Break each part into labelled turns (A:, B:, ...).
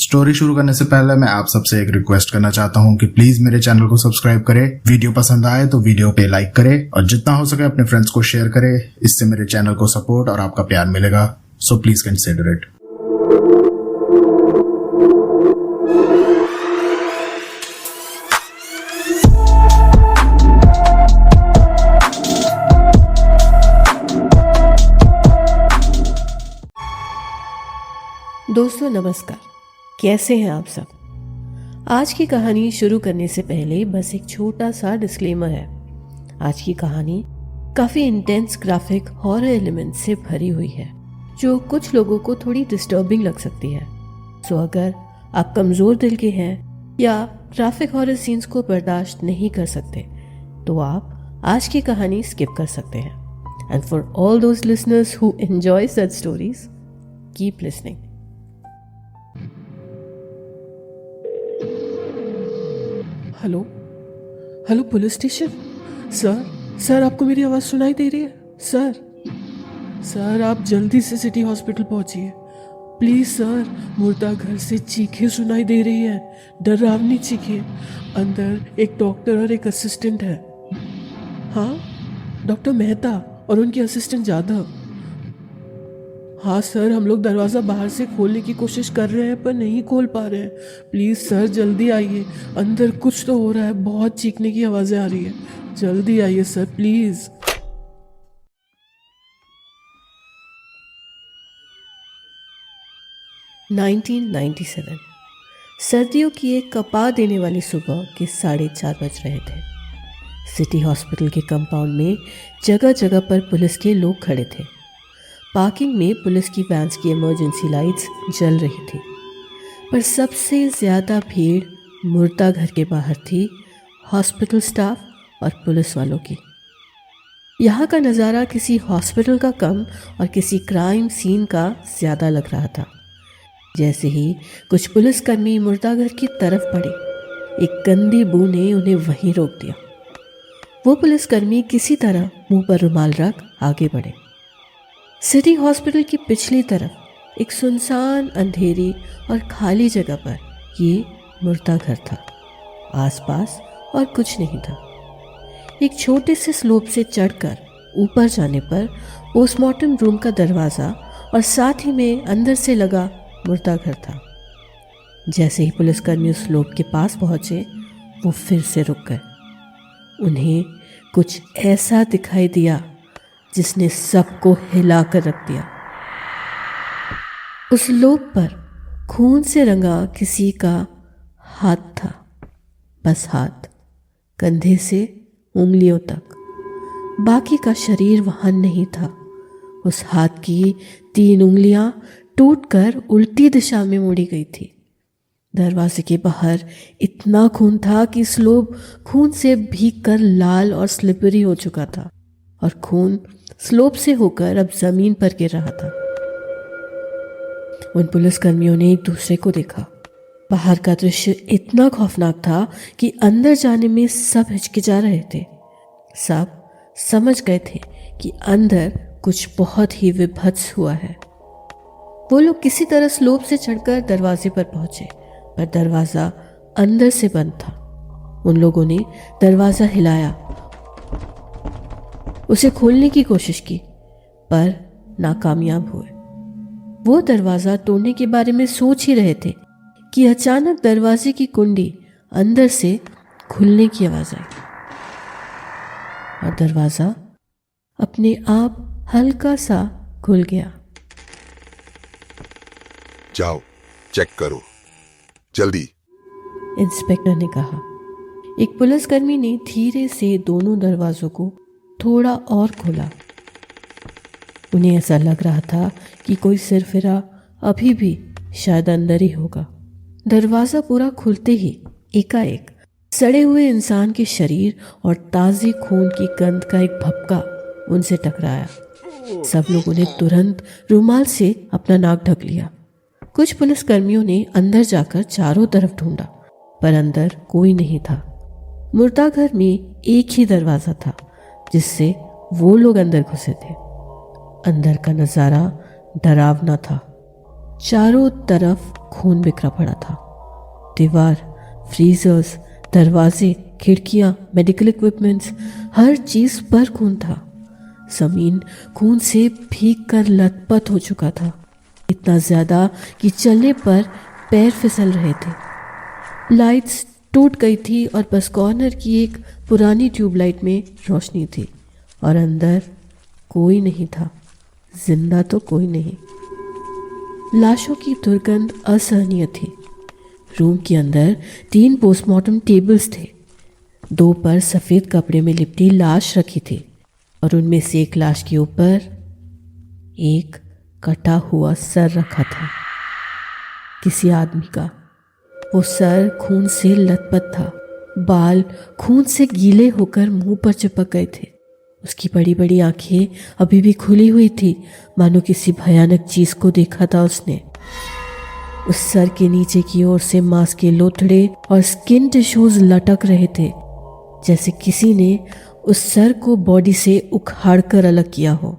A: Story शुरू करने से पहले मैं आप सबसे एक रिक्वेस्ट करना चाहता हूँ कि प्लीज मेरे चैनल को सब्सक्राइब करें, वीडियो पसंद आए तो वीडियो पे लाइक करें और जितना हो सके अपने फ्रेंड्स को शेयर करें। इससे मेरे चैनल को सपोर्ट और आपका प्यार मिलेगा, सो प्लीज कंसिडर इट।
B: दोस्तों नमस्कार, कैसे हैं आप सब। आज की कहानी शुरू करने से पहले बस एक छोटा सा डिस्क्लेमर है। आज की कहानी काफ़ी इंटेंस ग्राफिक हॉरर एलिमेंट से भरी हुई है जो कुछ लोगों को थोड़ी डिस्टर्बिंग लग सकती है। सो अगर आप कमज़ोर दिल के हैं या ग्राफिक हॉरर सीन्स को बर्दाश्त नहीं कर सकते तो आप आज की कहानी स्किप कर सकते हैं। And for all those listeners who enjoy such stories, keep listening.
C: Hello hello, police station. Sir आपको मेरी आवाज़ सुनाई दे रही है? सर आप जल्दी से सिटी हॉस्पिटल पहुंचिए प्लीज़। सर मुर्दा घर से चीखें सुनाई दे रही हैं, डरावनी चीखें। अंदर एक डॉक्टर और एक असिस्टेंट है। हाँ, डॉक्टर मेहता और उनकी असिस्टेंट जाधव। हाँ सर, हम लोग दरवाज़ा बाहर से खोलने की कोशिश कर रहे हैं पर नहीं खोल पा रहे हैं। प्लीज़ सर जल्दी आइए, अंदर कुछ तो हो रहा है, बहुत चीखने की आवाज़ें आ रही है। जल्दी आइए सर प्लीज़।
B: सर्दियों की एक कपा देने वाली सुबह के 4:30 बज रहे थे। सिटी हॉस्पिटल के कंपाउंड में जगह जगह पर पुलिस के लोग खड़े थे। पार्किंग में पुलिस की वैन्स की इमरजेंसी लाइट्स जल रही थी, पर सबसे ज़्यादा भीड़ मुर्दा घर के बाहर थी, हॉस्पिटल स्टाफ और पुलिस वालों की। यहाँ का नज़ारा किसी हॉस्पिटल का कम और किसी क्राइम सीन का ज़्यादा लग रहा था। जैसे ही कुछ पुलिसकर्मी मुर्दा घर की तरफ बढ़े, एक गंदी बू ने उन्हें वहीं रोक दिया। वो पुलिसकर्मी किसी तरह मुंह पर रुमाल रख आगे बढ़े। सिटी हॉस्पिटल की पिछली तरफ एक सुनसान, अंधेरी और खाली जगह पर ये मुर्दा घर था। आसपास और कुछ नहीं था। एक छोटे से स्लोप से चढ़कर ऊपर जाने पर पोस्टमार्टम रूम का दरवाज़ा और साथ ही में अंदर से लगा मुर्दा घर था। जैसे ही पुलिसकर्मी उस स्लोप के पास पहुंचे, वो फिर से रुक गए। उन्हें कुछ ऐसा दिखाई दिया जिसने सबको हिला कर रख दिया। उस लोप पर खून से रंगा किसी का हाथ था, बस हाथ, कंधे से उंगलियों तक। बाकी का शरीर वहां नहीं था। उस हाथ की 3 उंगलियां टूटकर उल्टी दिशा में मोड़ी गई थी। दरवाजे के बाहर इतना खून था कि स्लोप खून से भीगकर लाल और स्लिपरी हो चुका था और खून स्लोप से होकर अब जमीन पर गिर रहा था। उन पुलिसकर्मियों ने एक दूसरे को देखा। बाहर का दृश्य इतना खौफनाक था कि अंदर जाने में सब हिचकिचा रहे थे। सब समझ गए थे कि अंदर कुछ बहुत ही विभत्स हुआ है। वो लोग किसी तरह स्लोप से चढ़कर दरवाजे पर पहुंचे, पर दरवाज़ा अंदर से बंद था। उन लोगों ने दरवाज़ा हिलाया, उसे खोलने की कोशिश की, पर नाकामयाब हुए। वो दरवाज़ा तोड़ने के बारे में सोच ही रहे थे कि अचानक दरवाजे की कुंडी अंदर से खुलने की आवाज़ आई और दरवाज़ा अपने आप हल्का सा खुल गया।
D: जाओ चेक करो जल्दी,
B: इंस्पेक्टर ने कहा। एक पुलिसकर्मी ने धीरे से दोनों दरवाजों को थोड़ा और खोला। उन्हें ऐसा लग रहा था कि कोई सिरफिरा अभी भी शायद अंदर ही होगा। दरवाज़ा पूरा खुलते ही एकाएक सड़े हुए इंसान के शरीर और ताज़ी खून की गंध का एक भपका उनसे टकराया। सब लोगों ने तुरंत रुमाल से अपना नाक ढक लिया। कुछ पुलिसकर्मियों ने अंदर जाकर चारों तरफ ढूंढा, पर अंदर कोई नहीं था। मुर्दा घर में एक ही दरवाज़ा था जिससे वो लोग अंदर घुसे थे। अंदर का नज़ारा डरावना था। चारों तरफ खून बिखरा पड़ा था। दीवार, फ्रीजर्स, दरवाजे, खिड़कियां, मेडिकल इक्विपमेंट्स, हर चीज पर खून था। जमीन खून से भीग कर लथपथ हो चुका था, इतना ज्यादा कि चलने पर पैर फिसल रहे थे। लाइट्स टूट गई थी और बस कॉर्नर की एक पुरानी ट्यूबलाइट में रोशनी थी और अंदर कोई नहीं था, जिंदा तो कोई नहीं। लाशों की दुर्गंध असहनीय थी। रूम के अंदर 3 पोस्टमार्टम टेबल्स थे। 2 पर सफ़ेद कपड़े में लिपटी लाश रखी थी और उनमें से एक लाश के ऊपर एक कटा हुआ सर रखा था, किसी आदमी का। वो सर खून से लथपथ था, बाल खून से गीले होकर मुंह पर चिपक गए थे। उसकी बड़ी बड़ी आंखें अभी भी खुली हुई थी, मानो किसी भयानक चीज को देखा था उसने। उस सर के नीचे की ओर से मांस के लोथड़े और स्किन टिश्यूज लटक रहे थे, जैसे किसी ने उस सर को बॉडी से उखाड़ कर अलग किया हो।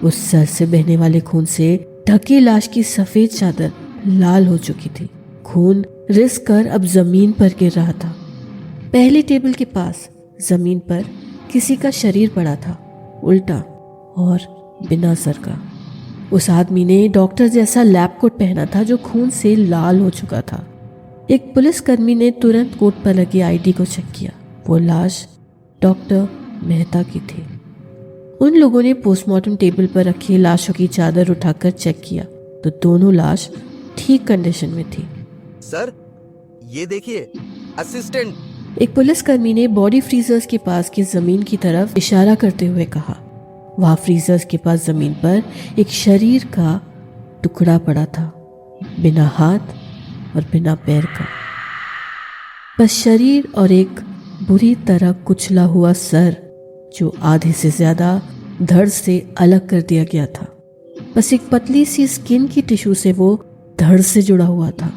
B: उस सर से बहने वाले खून से ढकी लाश की सफेद चादर लाल हो चुकी थी। खून रिस कर अब जमीन पर गिर रहा था। पहले टेबल के पास जमीन पर किसी का शरीर पड़ा था, उल्टा और बिना सर का। उस आदमी ने डॉक्टर जैसा लैब कोट पहना था जो खून से लाल हो चुका था। एक पुलिसकर्मी ने तुरंत कोट पर लगी आईडी को चेक किया। वो लाश डॉक्टर मेहता की थी। उन लोगों ने पोस्टमार्टम टेबल पर रखी लाशों की चादर उठाकर चेक किया तो दोनों लाश ठीक कंडीशन में थी।
E: सर, ये देखिए, असिस्टेंट।
B: एक पुलिसकर्मी ने बॉडी फ्रीजर्स के पास की जमीन की तरफ इशारा करते हुए कहा। वहां फ्रीजर्स के पास जमीन पर एक शरीर का टुकड़ा पड़ा था, बिना हाथ और बिना पैर का। बस शरीर और एक बुरी तरह कुचला हुआ सर जो आधे से ज्यादा धड़ से अलग कर दिया गया था। बस एक पतली सी स्किन की टिश्यू से वो धड़ से जुड़ा हुआ था।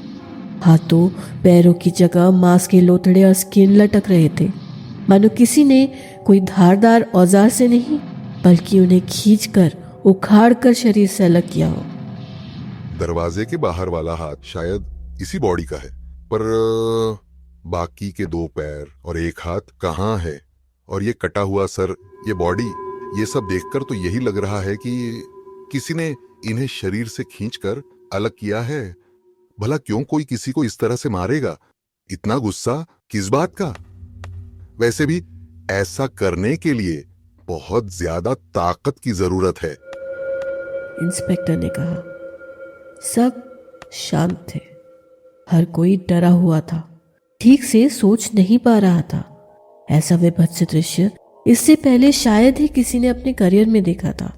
B: हाथों पैरों की जगह मांस के लोथड़े और स्किन लटक रहे थे, मानो किसी ने कोई धारदार औजार से नहीं बल्कि उन्हें खींचकर उखाड़कर शरीर से अलग किया हो।
D: दरवाजे के बाहर वाला हाथ शायद इसी बॉडी का है, पर बाकी के 2 पैर और एक हाथ कहाँ है? और ये कटा हुआ सर, ये बॉडी, ये सब देखकर तो यही लग रहा है कि किसी ने इन्हें शरीर से खींचकर अलग किया है। भला क्यों कोई किसी को इस तरह से मारेगा? इतना गुस्सा किस बात का? वैसे भी ऐसा करने के लिए बहुत ज्यादा ताकत की जरूरत है।
B: इंस्पेक्टर ने कहा। सब शांत थे, हर कोई डरा हुआ था, ठीक से सोच नहीं पा रहा था। ऐसा विभत्स दृश्य इससे पहले शायद ही किसी ने अपने करियर में देखा था।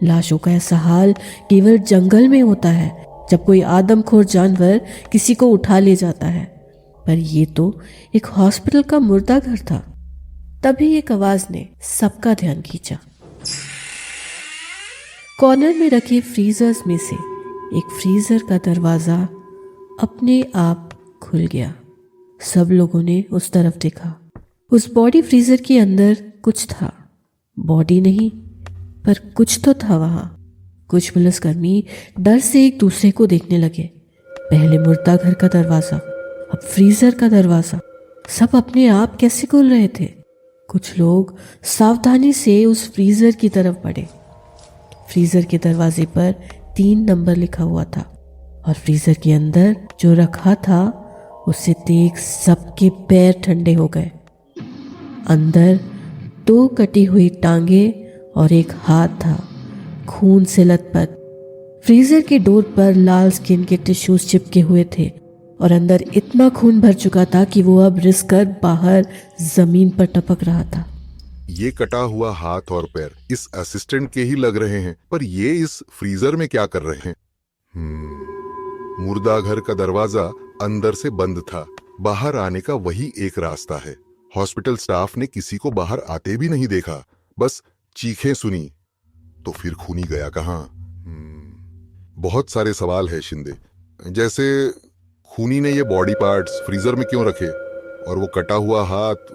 B: लाशों का ऐसा हाल केवल जंगल में होता है, जब कोई आदमखोर जानवर किसी को उठा ले जाता है, पर ये तो एक हॉस्पिटल का मुर्दा घर था। तभी एक आवाज ने सबका ध्यान खींचा। कॉर्नर में रखे फ्रीजर्स में से एक फ्रीजर का दरवाजा अपने आप खुल गया। सब लोगों ने उस तरफ देखा। उस बॉडी फ्रीजर के अंदर कुछ था, बॉडी नहीं पर कुछ तो था वहां। कुछ पुलिसकर्मी डर से एक दूसरे को देखने लगे। पहले मुर्दा घर का दरवाजा, अब फ्रीजर का दरवाजा, सब अपने आप कैसे खुल रहे थे? कुछ लोग सावधानी से उस फ्रीजर की तरफ बढ़े। फ्रीजर के दरवाजे पर 3 नंबर लिखा हुआ था और फ्रीजर के अंदर जो रखा था उसे देख सबके पैर ठंडे हो गए। अंदर 2 कटी हुई टांगे और एक हाथ था, खून से लथपथ। फ्रीजर के डोर पर लाल स्किन के टिश्यूज चिपके हुए थे और अंदर इतना खून भर चुका था कि वो अब रिस कर बाहर जमीन पर टपक रहा था।
D: ये कटा हुआ हाथ और पैर इस असिस्टेंट के ही लग रहे हैं, पर ये इस फ्रीजर में क्या कर रहे हैं? मुर्दा घर का दरवाजा अंदर से बंद था, बाहर आने का वही एक रास्ता है। हॉस्पिटल स्टाफ ने किसी को बाहर आते भी नहीं देखा, बस चीखें सुनी। तो फिर खूनी गया कहां? बहुत सारे सवाल है शिंदे, जैसे खूनी ने ये बॉडी पार्ट्स फ्रीजर में क्यों रखे, और वो कटा हुआ हाथ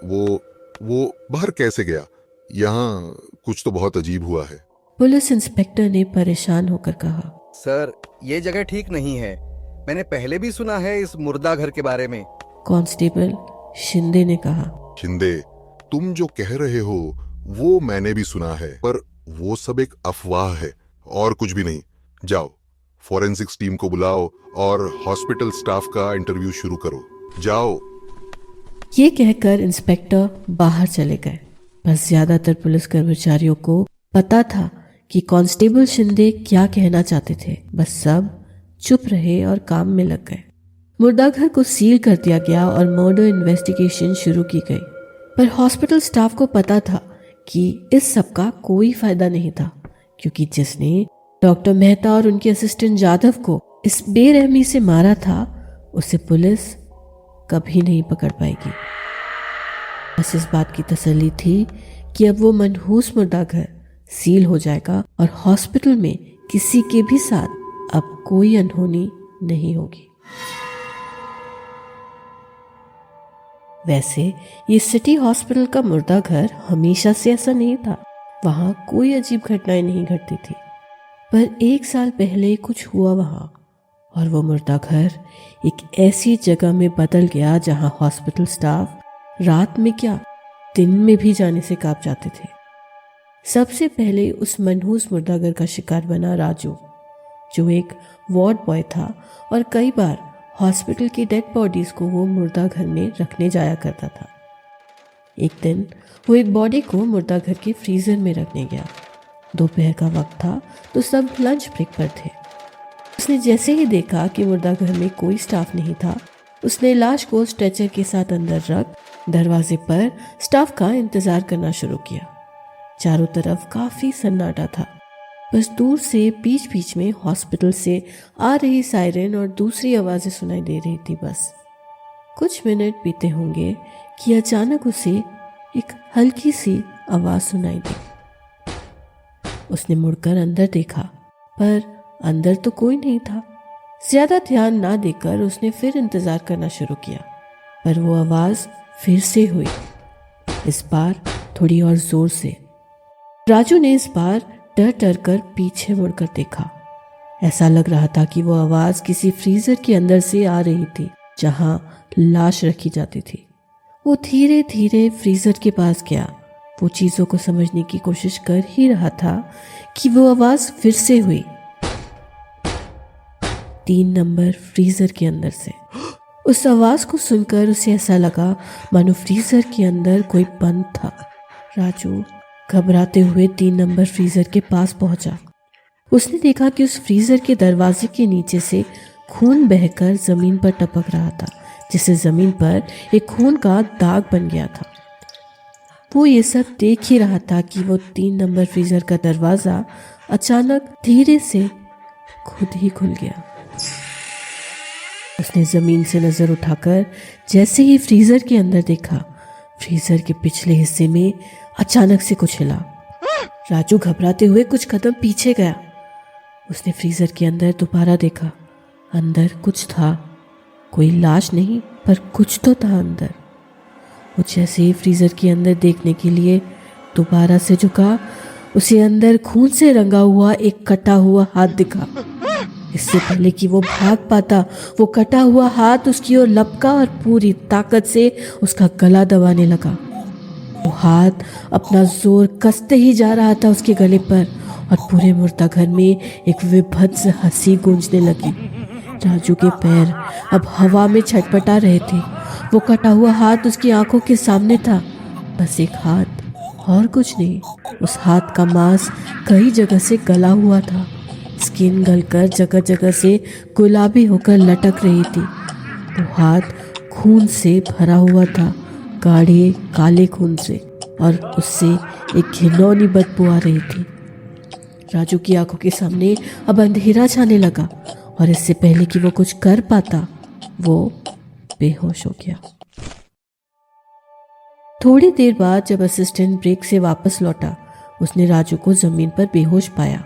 D: वो बाहर कैसे गया? यहाँ कुछ तो बहुत अजीब हुआ है।
B: पुलिस इंस्पेक्टर ने परेशान होकर कहा।
E: सर, ये जगह ठीक नहीं है। मैंने पहले भी सुना है इस मुर्दा घर के बारे में।
B: कांस्टेबल शिंदे ने कहा।
D: शिंदे, तुम जो कह रहे हो वो मैंने भी सुना है, पर वो सब एक अफवाह है और कुछ भी नहीं। जाओ, फॉरेंसिक्स टीम को बुलाओ और हॉस्पिटल स्टाफ का इंटरव्यू शुरू करो। जाओ।
B: ये कहकर इंस्पेक्टर बाहर चले गए। बस ज्यादातर पुलिस कर्मचारियों को पता था कि कांस्टेबल शिंदे क्या कहना चाहते थे। बस सब चुप रहे और काम में लग गए। मुर्दाघर को सील कर दिया गया और मर्डर इन्वेस्टिगेशन शुरू की गई। पर हॉस्पिटल स्टाफ को पता था कि इस सब का कोई फायदा नहीं था, क्योंकि जिसने डॉक्टर मेहता और उनके असिस्टेंट जाधव को इस बेरहमी से मारा था उसे पुलिस कभी नहीं पकड़ पाएगी। बस इस बात की तसल्ली थी कि अब वो मनहूस मुर्दाघर सील हो जाएगा और हॉस्पिटल में किसी के भी साथ अब कोई अनहोनी नहीं होगी। वैसे ये सिटी हॉस्पिटल का मुर्दाघर हमेशा से ऐसा नहीं था। वहां कोई अजीब घटनाएं नहीं घटती थी। पर 1 साल पहले कुछ हुआ वहां, और वो मुर्दाघर एक ऐसी जगह में बदल गया जहां हॉस्पिटल स्टाफ रात में क्या दिन में भी जाने से कांप जाते थे। सबसे पहले उस मनहूस मुर्दाघर का शिकार बना राजू, जो एक वार्ड बॉय था और कई बार हॉस्पिटल की डेड बॉडीज को वो मुर्दाघर में रखने जाया करता था। एक दिन वो एक बॉडी को मुर्दाघर के फ्रीजर में रखने गया। दोपहर का वक्त था तो सब लंच ब्रेक पर थे। उसने जैसे ही देखा कि मुर्दाघर में कोई स्टाफ नहीं था, उसने लाश को स्ट्रेचर के साथ अंदर रख दरवाजे पर स्टाफ का इंतजार करना शुरू किया। चारों तरफ काफी सन्नाटा था। बस दूर से बीच बीच में हॉस्पिटल से आ रही सायरन और दूसरी आवाजें सुनाई दे रही थी। बस कुछ मिनट बीते होंगे कि अचानक उसे एक हल्की सी आवाज सुनाई दी। उसने मुड़कर अंदर देखा, पर अंदर तो कोई नहीं था। ज्यादा ध्यान ना देकर उसने फिर इंतजार करना शुरू किया, पर वो आवाज फिर से हुई, इस बार थोड़ी और जोर से। राजू ने इस बार डर डर कर पीछे मुड़कर देखा। ऐसा लग रहा था कि वो आवाज किसी फ्रीजर के अंदर से आ रही थी जहां लाश रखी जाती थी। वो धीरे धीरे फ्रीजर के पास गया। वो चीजों को समझने की कोशिश कर ही रहा था कि वो आवाज फिर से हुई, 3 नंबर फ्रीजर के अंदर से। उस आवाज को सुनकर उसे ऐसा लगा मानो फ्रीजर के अंदर कोई बंद था। राजू घबराते हुए 3 नंबर फ्रीजर के पास पहुंचा। उसने देखा कि उस फ्रीजर के दरवाजे के नीचे से खून बहकर जमीन पर टपक रहा था, जिससे जमीन पर एक खून का दाग बन गया था। वो ये सब देख ही रहा था कि वो 3 नंबर फ्रीजर का दरवाजा अचानक धीरे से खुद ही खुल गया। उसने जमीन से नजर उठाकर जैसे ही फ्रीजर के अंदर देखा, फ्रीजर के पिछले हिस्से में अचानक से कुछ हिला। राजू घबराते हुए कुछ कदम पीछे गया। उसने फ्रीजर के अंदर दोबारा देखा। अंदर कुछ था, कोई लाश नहीं, पर कुछ तो था अंदर। वो जैसे ही फ्रीजर के अंदर देखने के लिए दोबारा से झुका, उसे अंदर खून से रंगा हुआ एक कटा हुआ हाथ दिखा। इससे पहले कि वो भाग पाता, वो कटा हुआ हाथ उसकी ओर लपका और पूरी ताकत से उसका गला दबाने लगा। वो हाथ अपना जोर कसते ही जा रहा था उसके गले पर, और पूरे मुर्दाघर में एक विभत्स हंसी गूंजने लगी। राजू के पैर अब हवा में छटपटा रहे थे। वो कटा हुआ हाथ उसकी आंखों के सामने था, बस एक हाथ, और कुछ नहीं। उस हाथ का मांस कई जगह से गला हुआ था। स्किन गलकर जगह जगह से गुलाबी होकर लटक रही थी। वो हाथ खून से भरा हुआ था, गाढ़े काले खून से, और उससे एक घिनौनी बदबू आ रही थी। राजू की आंखों के सामने अब अंधेरा छाने लगा, और इससे पहले कि वो कुछ कर पाता, वो बेहोश हो गया। थोड़ी देर बाद जब असिस्टेंट ब्रेक से वापस लौटा, उसने राजू को जमीन पर बेहोश पाया।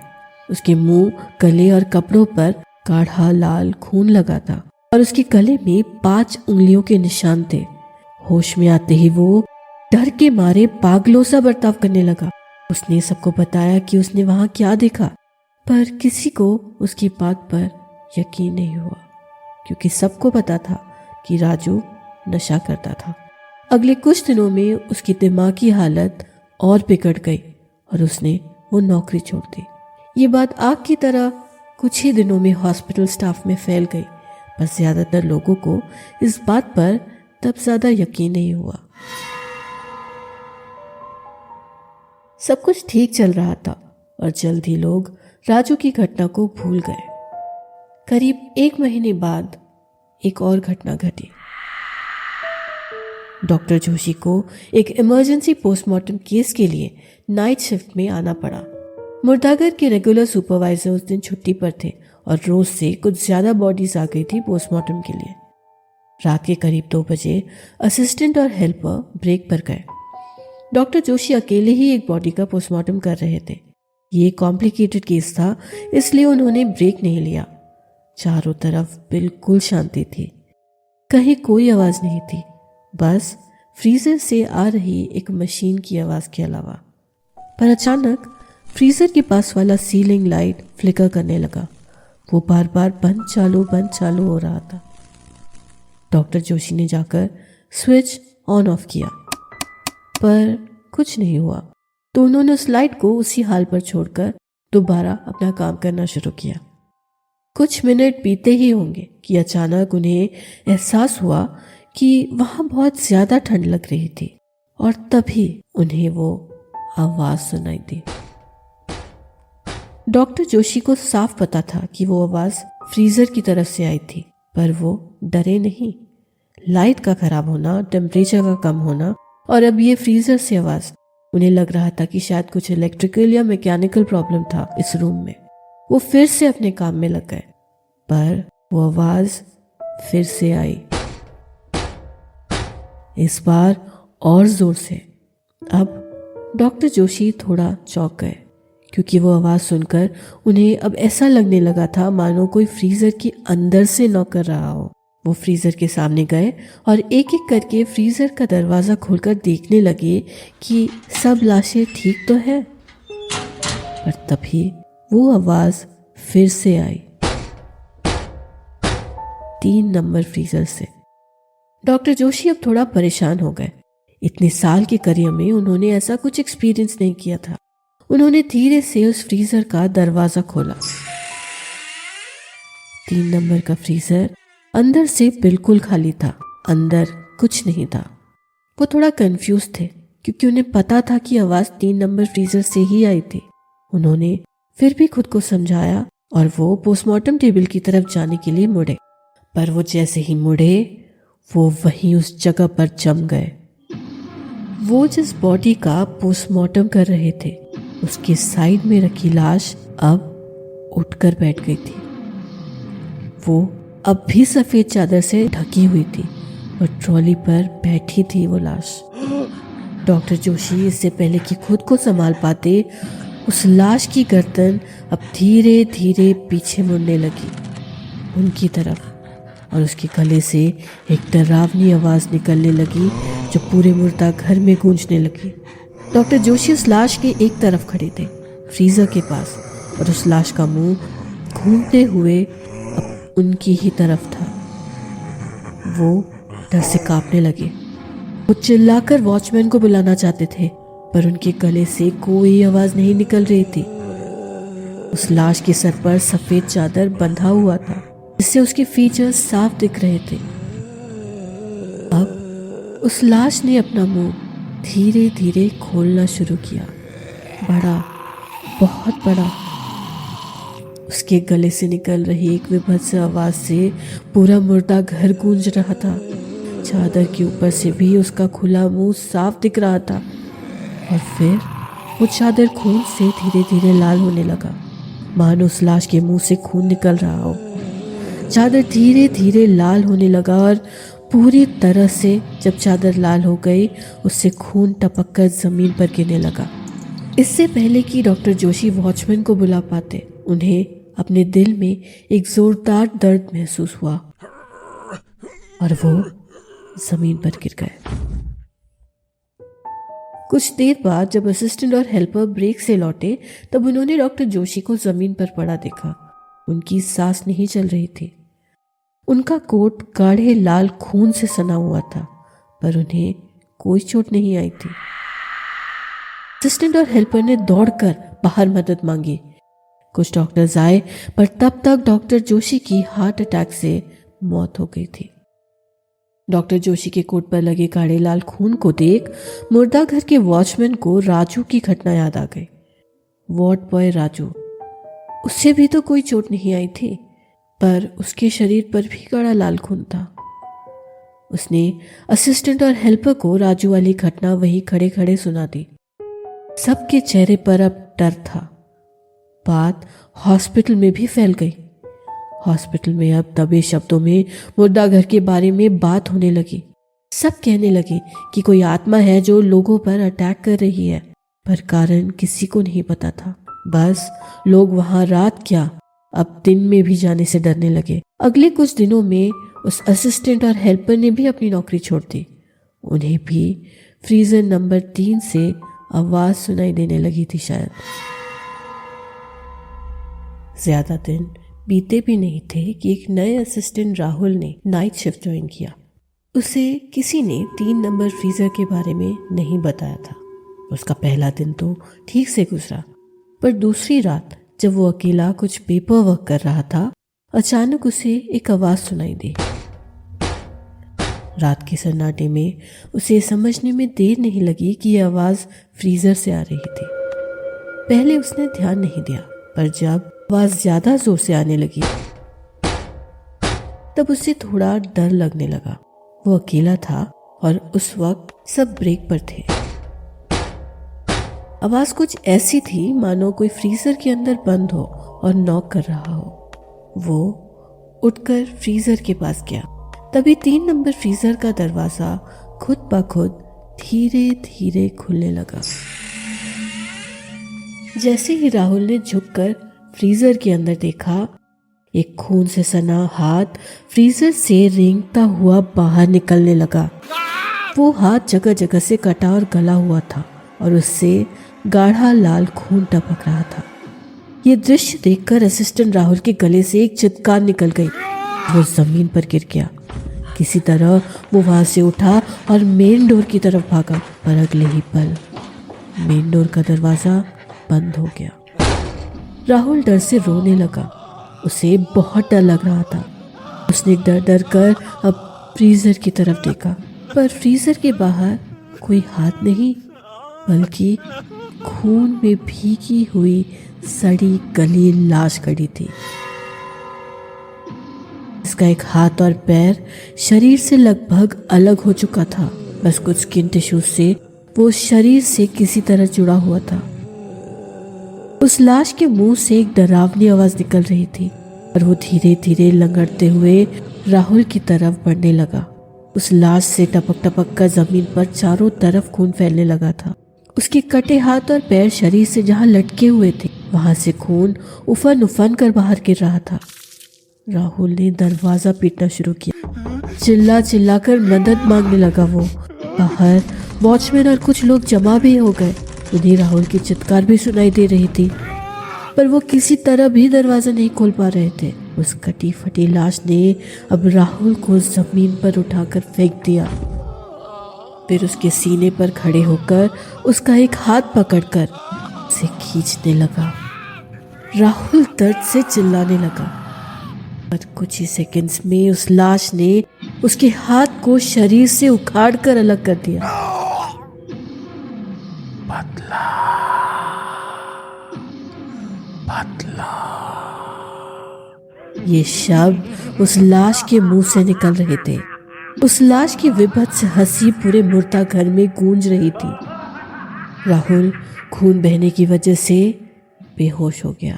B: उसके मुंह, गले और कपड़ों पर गाढ़ा लाल खून लगा था, और उसके गले में 5 उंगलियों के निशान थे। होश में आते ही वो डर के मारे पागलों सा बर्ताव करने लगा। उसने सबको बताया कि उसने वहां क्या देखा, पर किसी को उसकी बात पर यकीन नहीं हुआ, क्योंकि सबको पता था कि राजू नशा करता था। अगले कुछ दिनों में उसकी दिमागी हालत और बिगड़ गई और उसने वो नौकरी छोड़ दी। ये बात आग की तरह कुछ ही दिनों में हॉस्पिटल स्टाफ में फैल गई, पर ज्यादातर लोगों को इस बात पर तब ज्यादा यकीन नहीं हुआ। सब कुछ ठीक चल रहा था और जल्द ही लोग राजू की घटना को भूल गए। करीब 1 महीने बाद एक और घटना घटी। डॉक्टर जोशी को एक इमरजेंसी पोस्टमार्टम केस के लिए नाइट शिफ्ट में आना पड़ा। मुर्दाघर के रेगुलर सुपरवाइजर उस दिन छुट्टी पर थे और रोज से कुछ ज्यादा बॉडीज आ गई थी पोस्टमार्टम के लिए। रात के करीब 2 बजे असिस्टेंट और हेल्पर ब्रेक पर गए। डॉक्टर जोशी अकेले ही एक बॉडी का पोस्टमार्टम कर रहे थे। ये कॉम्प्लिकेटेड केस था, इसलिए उन्होंने ब्रेक नहीं लिया। चारों तरफ बिल्कुल शांति थी, कहीं कोई आवाज नहीं थी, बस फ्रीजर से आ रही एक मशीन की आवाज के अलावा। पर अचानक फ्रीजर के पास वाला सीलिंग लाइट फ्लिकर करने लगा। वो बार बार बंद चालू हो रहा था। डॉक्टर जोशी ने जाकर स्विच ऑन ऑफ किया, पर कुछ नहीं हुआ, तो उन्होंने उस लाइट को उसी हाल पर छोड़कर दोबारा अपना काम करना शुरू किया। कुछ मिनट बीते ही होंगे कि अचानक उन्हें एहसास हुआ कि वहां बहुत ज्यादा ठंड लग रही थी और तभी उन्हें वो आवाज सुनाई दी। डॉक्टर जोशी को साफ पता था कि वो आवाज फ्रीजर की तरफ से आई थी, पर वो डरे नहीं। लाइट का खराब होना, टेम्परेचर का कम होना और अब ये फ्रीजर से आवाज, उन्हें लग रहा था कि शायद कुछ इलेक्ट्रिकल या मैकेनिकल प्रॉब्लम था इस रूम में। वो फिर से अपने काम में लग गए, पर वो आवाज फिर से आई, इस बार और जोर से। अब डॉक्टर जोशी थोड़ा चौंक गए, क्योंकि वो आवाज सुनकर उन्हें अब ऐसा लगने लगा था मानो कोई फ्रीजर के अंदर से नॉक कर रहा हो। वो फ्रीजर के सामने गए और एक एक करके फ्रीजर का दरवाजा खोलकर देखने लगे कि सब लाशें ठीक तो है। पर तभी वो आवाज फिर से आई, 3 नंबर फ्रीजर से। डॉक्टर जोशी अब थोड़ा परेशान हो गए। इतने साल के करियर में उन्होंने ऐसा कुछ एक्सपीरियंस नहीं किया था। उन्होंने धीरे से उस फ्रीजर का दरवाजा खोला। 3 नंबर का फ्रीजर अंदर से बिल्कुल खाली था, अंदर कुछ नहीं था। वो थोड़ा कंफ्यूज थे, क्योंकि उन्हें पता था कि आवाज 3 नंबर फ्रीजर से ही आई थी। उन्होंने फिर भी खुद को समझाया और वो पोस्टमार्टम टेबल की तरफ जाने के लिए मुड़े। पर वो जैसे ही मुड़े, वो वहीं उस जगह पर जम गए। वो जिस बॉडी का पोस्टमार्टम कर रहे थे, उसके साइड में रखी लाश अब उठकर बैठ गई थी। वो अब भी सफेद चादर से ढकी हुई थी और ट्रॉली पर बैठी थी वो लाश। डॉक्टर जोशी इससे पहले कि खुद को संभाल पाते, उस लाश की गर्दन अब धीरे धीरे पीछे मुड़ने लगी उनकी तरफ, और उसके गले से एक डरावनी आवाज निकलने लगी जो पूरे मुर्दा घर में गूंजने लगी। डॉक्टर जोशी उस लाश के एक तरफ खड़े थे, फ्रीजर के पास, और उस लाश का मुंह घूमते हुए अब उनकी ही तरफ था। वो डर से कांपने लगे। वो चिल्लाकर वॉचमैन को बुलाना चाहते थे, पर उनके गले से कोई आवाज नहीं निकल रही थी। उस लाश के सर पर सफेद चादर बंधा हुआ था, जिससे उसके फीचर्स साफ दिख रहे थे। अब उस लाश ने अपना मुंह धीरे धीरे खोलना शुरू किया, बड़ा, बहुत बड़ा। उसके गले से निकल रही एक विभत्स आवाज से पूरा मुर्दा घर गूंज रहा था। चादर के ऊपर से भी उसका खुला मुंह साफ दिख रहा था, और फिर वो चादर खून से धीरे धीरे लाल होने लगा, मानो उस लाश के मुंह से खून निकल रहा हो। चादर धीरे धीरे लाल होने लगा और पूरी तरह से जब चादर लाल हो गई, उससे खून टपक कर जमीन पर गिरने लगा। इससे पहले कि डॉक्टर जोशी वॉचमैन को बुला पाते, उन्हें अपने दिल में एक जोरदार दर्द महसूस हुआ और वो जमीन पर गिर गए। कुछ देर बाद जब असिस्टेंट और हेल्पर ब्रेक से लौटे, तब उन्होंने डॉक्टर जोशी को जमीन पर पड़ा देखा। उनकी सांस नहीं चल रही थी। उनका कोट गाढ़े लाल खून से सना हुआ था, पर उन्हें कोई चोट नहीं आई थी। असिस्टेंट और हेल्पर ने दौड़कर बाहर मदद मांगी। कुछ डॉक्टर्स आए, पर तब तक डॉक्टर जोशी की हार्ट अटैक से मौत हो गई थी। डॉक्टर जोशी के कोट पर लगे गाढ़े लाल खून को देख मुर्दा घर के वॉचमैन को राजू की घटना याद आ गई। वार्ड बॉय राजू, उससे भी तो कोई चोट नहीं आई थी, पर उसके शरीर पर भी गाढ़ा लाल खून था। उसने असिस्टेंट और हेल्पर को राजू वाली घटना वहीं खड़े खड़े सुना दी। सबके चेहरे पर अब डर था। बात हॉस्पिटल में भी फैल गई। हॉस्पिटल में अब दबे शब्दों में मुर्दा घर के बारे में बात होने लगी। सब कहने लगे कि कोई आत्मा है जो लोगों पर अटैक कर रही है, पर कारण किसी को नहीं पता था। बस लोग वहां रात क्या, अब दिन में भी जाने से डरने लगे। अगले कुछ दिनों में उस असिस्टेंट और हेल्पर ने भी अपनी नौकरी छोड़ दी। उन्हें भी फ्रीजर नंबर 3 से आवाज सुनाई देने लगी थी शायद। ज्यादा दिन बीते भी नहीं थे कि एक नए असिस्टेंट राहुल ने नाइट शिफ्ट ज्वाइन किया। उसे किसी ने 3 नंबर फ्रीजर के बारे में नहीं बताया था। उसका पहला दिन तो ठीक से गुजरा, पर दूसरी रात जब वो अकेला कुछ पेपर वर्क कर रहा था, अचानक उसे एक आवाज सुनाई दी। रात के सन्नाटे में उसे समझने में देर नहीं लगी कि यह आवाज फ्रीजर से आ रही थी। पहले उसने ध्यान नहीं दिया, पर जब आवाज ज्यादा जोर से आने लगी तब उसे थोड़ा डर लगने लगा। वो अकेला था और उस वक्त सब ब्रेक पर थे। आवाज कुछ ऐसी थी मानो कोई फ्रीजर के अंदर बंद हो और नॉक कर रहा हो। वो उठकर फ्रीजर के पास गया। तभी 3 नंबर फ्रीजर का दरवाजा खुद ब खुद धीरे धीरे खुलने लगा। जैसे ही राहुल ने झुककर फ्रीजर के अंदर देखा, एक खून से सना हाथ फ्रीजर से रेंगता हुआ बाहर निकलने लगा। वो हाथ जगह जगह से कटा और गला हुआ था और उससे गाढ़ा लाल खून टपक रहा था। ये दृश्य देखकर असिस्टेंट राहुल के गले से एक चित्कार निकल गई। वो जमीन पर गिर गया। किसी तरह वो वहां से उठा और मेन डोर की तरफ भागा, पर अगले ही पल मेन डोर का दरवाजा बंद हो गया। राहुल डर से रोने लगा। उसे बहुत डर लग रहा था। उसने डर डर कर अब फ्रीजर की तरफ देखा, पर फ्रीजर के बाहर कोई हाथ नहीं, बल्कि खून में भीगी हुई सड़ी गली लाश खड़ी थी। इसका एक हाथ और पैर शरीर से लगभग अलग हो चुका था। बस कुछ स्किन टिश्यूज से वो शरीर से किसी तरह जुड़ा हुआ था। उस लाश के मुंह से एक डरावनी आवाज निकल रही थी और वो धीरे धीरे लंगड़ते हुए राहुल की तरफ बढ़ने लगा। उस लाश से टपक टपक कर जमीन पर चारों तरफ खून फैलने लगा था। उसके कटे हाथ और पैर शरीर से जहां लटके हुए थे, वहां से खून उफन उफन कर बाहर गिर रहा था। राहुल ने दरवाजा पीटना शुरू किया। चिल्ला चिल्ला कर मदद मांगने लगा। वो बाहर वॉचमैन और कुछ लोग जमा भी हो गए। उन्हें राहुल की चित्कार भी सुनाई दे रही थी, पर वो किसी तरह भी दरवाजा नहीं खोल पा रहे थे। उस कटी फटी लाश ने अब राहुल को जमीन पर उठाकर फेंक दिया। फिर उसके सीने पर खड़े होकर उसका एक हाथ पकड़कर उसे खींचने लगा। राहुल दर्द से चिल्लाने लगा, पर कुछ ही सेकंड्स में उस लाश ने उसके हाथ को शरीर से उखाड़कर अलग कर दिया। ये शब्द उस लाश के मुंह से निकल रहे थे। उस लाश की विभत्स हंसी पूरे मुर्दा घर में गूंज रही थी। राहुल खून बहने की वजह से बेहोश हो गया।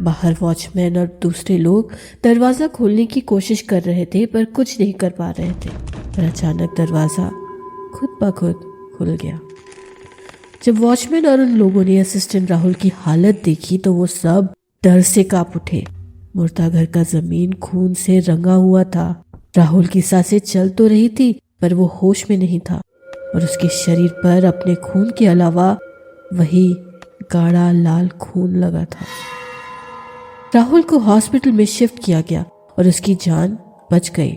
B: बाहर वॉचमैन और दूसरे लोग दरवाजा खोलने की कोशिश कर रहे थे, पर कुछ नहीं कर पा रहे थे। पर अचानक दरवाजा खुद ब खुद खुल गया। जब वॉचमैन और उन लोगों ने असिस्टेंट राहुल की हालत देखी तो वो सब डर से कांप उठे। मुर्दा घर का जमीन खून से रंगा हुआ था। राहुल की सांसें चल तो रही थी, पर वो होश में नहीं था और उसके शरीर पर अपने खून के अलावा वही गाढ़ा लाल खून लगा था। राहुल को हॉस्पिटल में शिफ्ट किया गया और उसकी जान बच गई,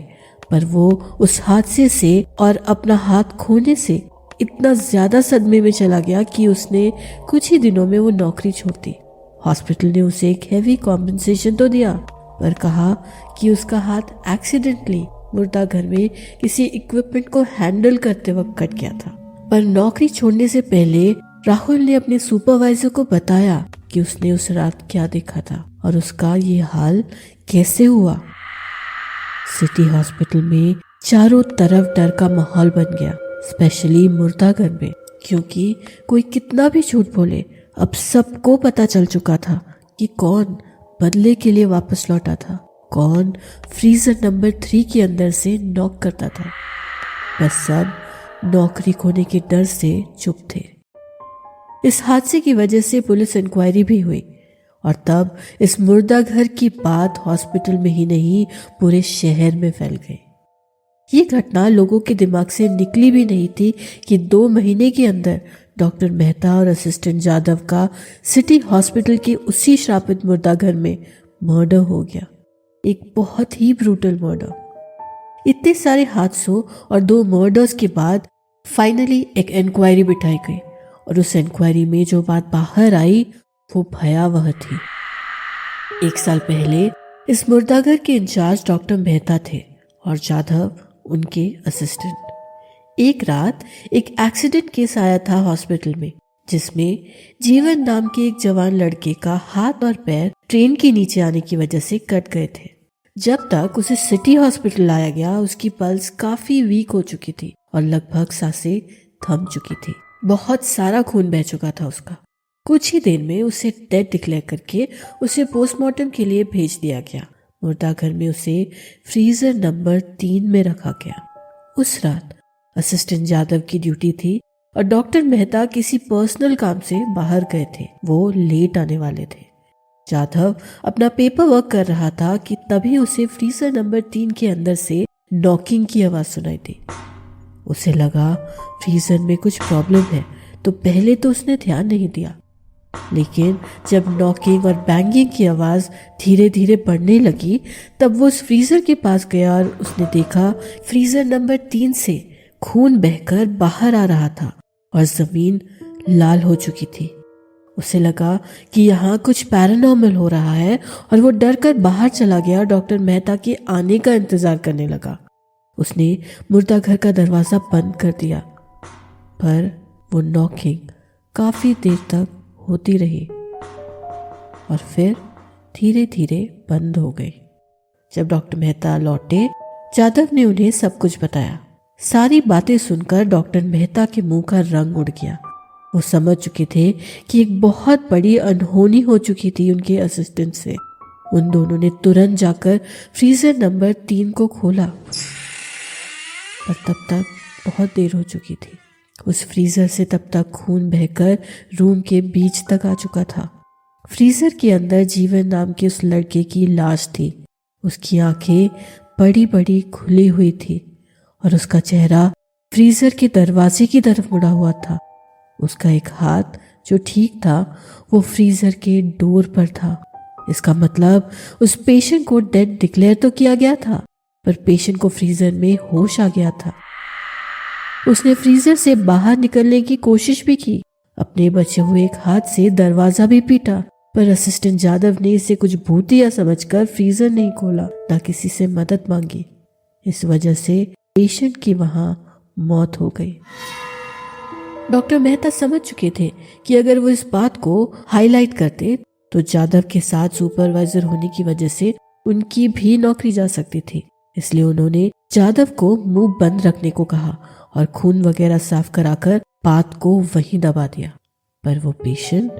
B: पर वो उस हादसे से और अपना हाथ खोने से इतना ज्यादा सदमे में चला गया कि उसने कुछ ही दिनों में वो नौकरी छोड़ दी। हॉस्पिटल ने उसे एक हेवी कॉम्पेंसेशन तो दिया, पर कहा कि उसका हाथ एक्सीडेंटली मुर्दा घर में किसी इक्विपमेंट को हैंडल करते वक्त कट गया था। पर नौकरी छोड़ने से पहले राहुल ने अपने सुपरवाइजर को बताया कि उसने उस रात क्या देखा था और उसका ये हाल कैसे हुआ। सिटी हॉस्पिटल में चारों तरफ डर का माहौल बन गया, स्पेशली मुर्दा घर में, क्योंकि कोई कितना भी झूठ बोले अब सबको पता चल चुका था कि कौन बदले के लिए वापस लौटा था, कौन फ्रीजर नंबर 3 के अंदर से नॉक करता था। बस सब नौकरी खोने के डर से चुप थे। इस हादसे की वजह से पुलिस इंक्वायरी भी हुई और तब इस मुर्दा घर की बात हॉस्पिटल में ही नहीं पूरे शहर में फैल गई। ये घटना लोगों के दिमाग से निकली भी नहीं थी कि 2 महीने के अंदर डॉक्टर मेहता और असिस्टेंट जादव का सिटी हॉस्पिटल के उसी श्रापित मुर्दा घर में मर्डर हो गया। एक बहुत ही ब्रूटल मर्डर। इतने सारे हादसों और 2 मर्डर्स के बाद फाइनली एक इंक्वायरी बिठाई गई और उस इंक्वायरी में जो बात बाहर आई वो भयावह थी। 1 साल पहले इस मुर्दाघर के इंचार्ज डॉक्टर मेहता थे और जाधव उनके असिस्टेंट। एक रात एक एक्सीडेंट केस आया था हॉस्पिटल में, जिसमें जीवन नाम के एक जवान लड़के का हाथ और पैर ट्रेन के नीचे आने की वजह से कट गए थे। जब तक उसे सिटी हॉस्पिटल लाया गया उसकी पल्स काफी वीक हो चुकी थी और लगभग सांसें थम चुकी थी। बहुत सारा खून बह चुका था उसका। कुछ ही देर में उसे डेड डिक्लेयर करके उसे पोस्टमार्टम के लिए भेज दिया गया। मुर्दा घर में उसे फ्रीजर नंबर 3 में रखा गया। उस रात असिस्टेंट जादव की ड्यूटी थी और डॉक्टर मेहता किसी पर्सनल काम से बाहर गए थे, वो लेट आने वाले थे। जाधव अपना पेपर वर्क कर रहा था कि तभी उसे फ्रीजर नंबर 3 के अंदर से नॉकिंग की आवाज सुनाई दी। उसे लगा फ्रीजर में कुछ प्रॉब्लम है, तो पहले तो उसने ध्यान नहीं दिया, लेकिन जब नॉकिंग और बैंगिंग की आवाज धीरे धीरे बढ़ने लगी तब वो उस फ्रीजर के पास गया और उसने देखा फ्रीजर नंबर 3 से खून बहकर बाहर आ रहा था और जमीन लाल हो चुकी थी। उसे लगा कि यहाँ कुछ पैरानॉर्मल हो रहा है और वो डर कर बाहर चला गया। डॉक्टर मेहता के आने का इंतजार करने लगा। उसने मुर्दा घर का दरवाजा बंद कर दिया, पर वो नॉकिंग काफी देर तक होती रही और फिर धीरे धीरे बंद हो गई। जब डॉक्टर मेहता लौटे, जादव ने उन्हें सब कुछ बताया। सारी बातें सुनकर डॉक्टर मेहता के मुंह का रंग उड़ गया। वो समझ चुके थे कि एक बहुत बड़ी अनहोनी हो चुकी थी उनके असिस्टेंट से। उन दोनों ने तुरंत जाकर फ्रीजर नंबर 3 को खोला, पर तब तक बहुत देर हो चुकी थी। उस फ्रीजर से तब तक खून बहकर रूम के बीच तक आ चुका था। फ्रीजर के अंदर जीवन नाम के उस लड़के की लाश थी। उसकी आंखें बड़ी बड़ी खुली हुई थी और उसका चेहरा फ्रीजर के दरवाजे की तरफ मुड़ा हुआ था। उसका एक हाथ जो ठीक था वो फ्रीजर के डोर पर था। इसका मतलब उस पेशेंट को डेड डिक्लेयर तो किया गया था, पर पेशेंट को फ्रीजर में होश आ गया था। उसने फ्रीजर से बाहर निकलने की कोशिश भी की। अपने बचे हुए एक हाथ से दरवाजा भी पीटा, पर असिस्टेंट जादव ने इसे कुछ भूतिया समझकर फ्रीजर नहीं खोला, ना किसी से मदद मांगी। इस वजह से पेशेंट की वहां मौत हो गई। डॉक्टर मेहता समझ चुके थे कि अगर वो इस बात को हाईलाइट करते तो जादव के साथ सुपरवाइजर होने की वजह से उनकी भी नौकरी जा सकती थी। इसलिए उन्होंने जादव को मुंह बंद रखने को कहा और खून वगैरह साफ कराकर बात को वहीं दबा दिया। पर वो पेशेंट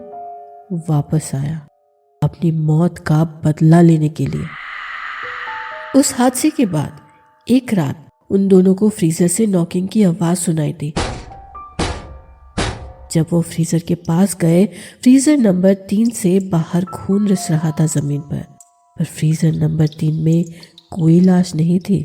B: वापस आया अपनी मौत का बदला लेने के लिए। उस हादसे के बाद एक रात उन दोनों को फ्रीजर से नॉकिंग की आवाज सुनाई दी। जब वो फ्रीजर के पास गए, फ्रीजर नंबर 3 से बाहर खून रिस रहा था जमीन पर फ्रीजर नंबर 3 में कोई लाश नहीं थी।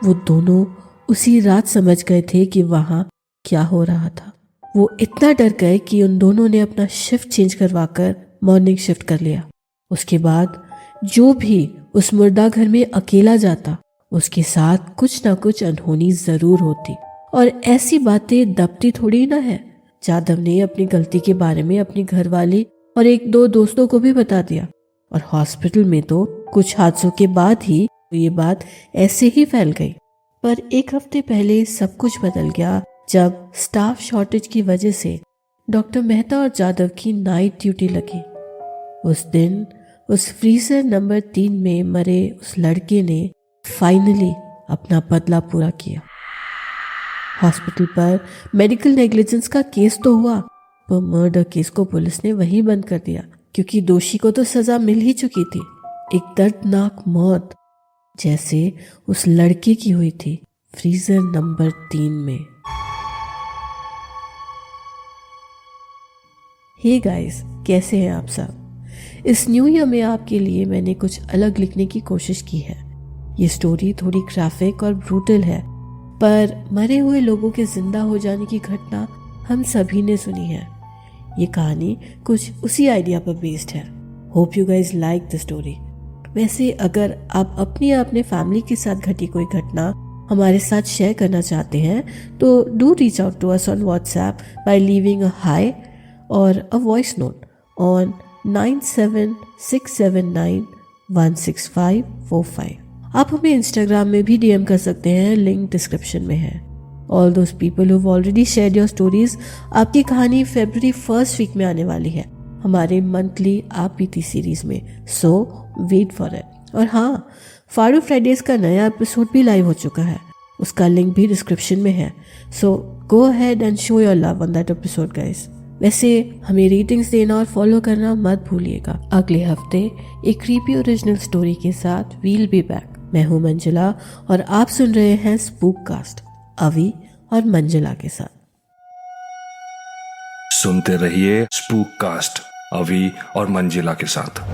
B: वो दोनों उसी रात समझ गए थे कि वहां क्या हो रहा था। वो इतना डर गए कि उन दोनों ने अपना शिफ्ट चेंज करवाकर मॉर्निंग शिफ्ट कर लिया। उसके बाद जो भी उस मुर्दा घर में अकेला जाता उसके साथ कुछ ना कुछ अनहोनी जरूर होती। और ऐसी बातें दबती थोड़ी ना है। जादव ने अपनी गलती के बारे में अपनी घरवाली और एक दो दोस्तों को भी बता दिया और हॉस्पिटल में तो कुछ हादसों के बाद ही ये बात ऐसे ही फैल गई। पर एक हफ्ते पहले सब कुछ बदल गया जब स्टाफ शॉर्टेज की वजह से डॉक्टर मेहता और जादव की नाइट ड्यूटी लगी। उस दिन उस फ्रीजर नंबर 3 में मरे उस लड़के ने फाइनली अपना बदला पूरा किया। हॉस्पिटल पर मेडिकल नेग्लिजेंस का केस तो हुआ, पर मर्डर केस को पुलिस ने वहीं बंद कर दिया क्योंकि दोषी को तो सजा मिल ही चुकी थी। एक दर्दनाक मौत जैसे उस लड़के की हुई थी फ्रीजर नंबर 3 में। हे गाइस, कैसे हैं आप सब? इस न्यू ईयर में आपके लिए मैंने कुछ अलग लिखने की कोशिश की है। ये स्टोरी थोड़ी ग्राफिक और ब्रूटल है, पर मरे हुए लोगों के जिंदा हो जाने की घटना हम सभी ने सुनी है। ये कहानी कुछ उसी आइडिया पर बेस्ड है। Hope you guys like the story. वैसे अगर आप अपनी फैमिली के साथ घटी कोई घटना हमारे साथ शेयर करना चाहते हैं तो do reach out to us on WhatsApp by leaving a hi और अ वॉइस नोट ऑन 9767916545। आप हमें इंस्टाग्राम में भी डीएम कर सकते हैं, लिंक डिस्क्रिप्शन में है। All those people who already shared your stories, आपकी कहानी February 1st वीक में आने वाली है हमारे मंथली आप बीती सीरीज में, सो वेट फॉर इट। और हाँ, फाड़ू फ्राइडेज का नया एपिसोड भी लाइव हो चुका है, उसका लिंक भी डिस्क्रिप्शन में है। So go ahead and show your love on that episode guys. वैसे हमें रेटिंग्स देना और फॉलो करना मत भूलिएगा। अगले हफ्ते एक क्रीपी ओरिजिनल स्टोरी के साथ वील बी बैक। मैं हूँ मंजुला और आप सुन रहे हैं स्पूक कास्ट अवी और मंजुला के साथ।
F: सुनते रहिए स्पूक कास्ट अवी और मंजिला के साथ।